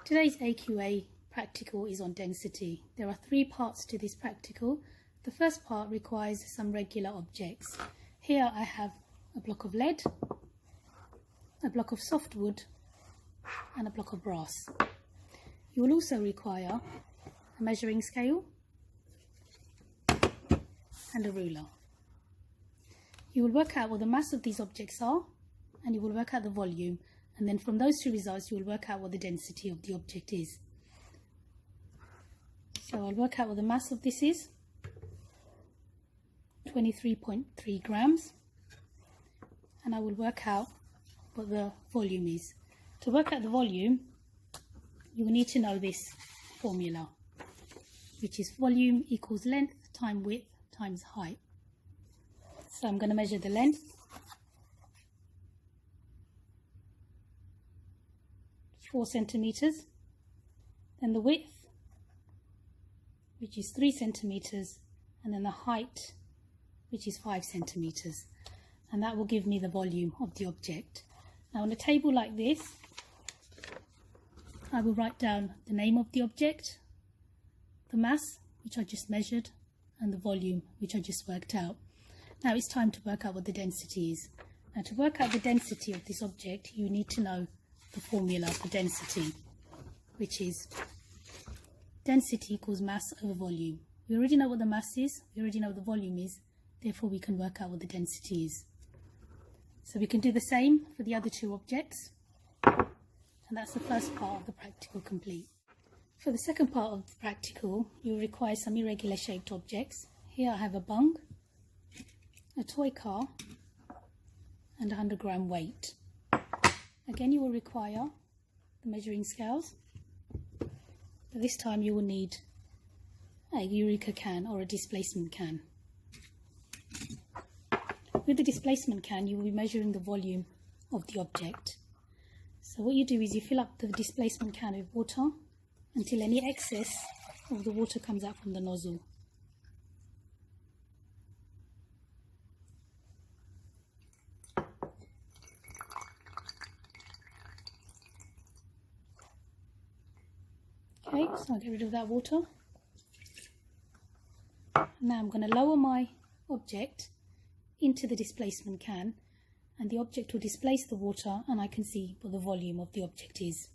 Today's AQA practical is on density. There are 3 parts to this practical. The first part requires some regular objects. Here I have a block of lead, a block of softwood and a block of brass. You will also require a measuring scale and a ruler. You will work out what the mass of these objects are, and you will work out the volume, and then from those 2 results you will work out what the density of the object is. So I'll work out what the mass of this is, 23.3 grams, and I will work out what the volume is. To work out the volume, you will need to know this formula, which is volume equals length times width times height. So I'm going to measure the length, 4 centimeters, then the width, which is 3 centimeters, and then the height, which is 5 centimeters, and that will give me the volume of the object. Now on a table like this, I will write down the name of the object, the mass, which I just measured, and the volume, which I just worked out. Now it's time to work out what the density is. Now to work out the density of this object, you need to know the formula for density, which is density equals mass over volume. We already know what the mass is, we already know what the volume is, therefore we can work out what the density is. So we can do the same for the other 2 objects, and that's the first part of the practical complete. For the second part of the practical, you'll require some irregular shaped objects. Here I have a bung, a toy car and a 100-gram weight. Again, you will require the measuring scales, but this time you will need a Eureka can or a displacement can. With the displacement can, you will be measuring the volume of the object. So what you do is you fill up the displacement can with water until any excess of the water comes out from the nozzle. Okay, so I'll get rid of that water. Now I'm going to lower my object into the displacement can, and the object will displace the water, and I can see what the volume of the object is.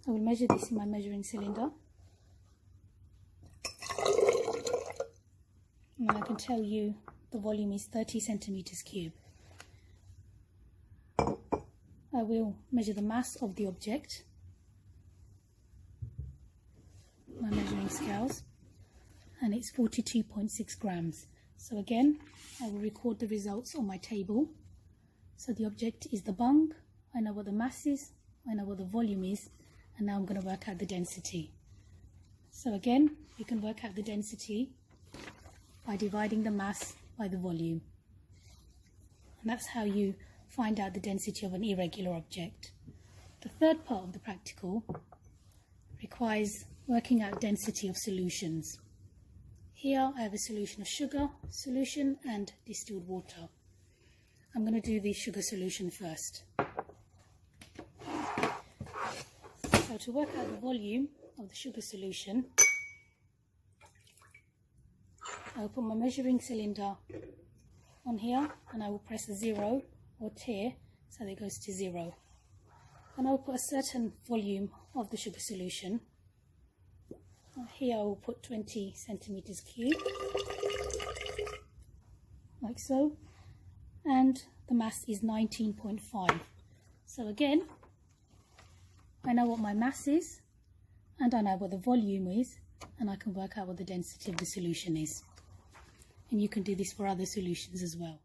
I will measure this in my measuring cylinder, and I can tell you the volume is 30 centimeters cube. I will measure the mass of the object, my measuring scales, and it's 42.6 grams. So again, I will record the results on my table. So the object is the bung, I know what the mass is, I know what the volume is, and now I'm going to work out the density. So again, you can work out the density by dividing the mass by the volume. And that's how you find out the density of an irregular object. The third part of the practical requires working out density of solutions. Here I have a solution of sugar solution and distilled water. I'm going to do the sugar solution first. So to work out the volume of the sugar solution, I will put my measuring cylinder on here, and I will press a 0 or tear so that it goes to 0. And I will put a certain volume of the sugar solution. Here I will put 20 centimeters cube, like so, and the mass is 19.5. So again, I know what my mass is, and I know what the volume is, and I can work out what the density of the solution is. And you can do this for other solutions as well.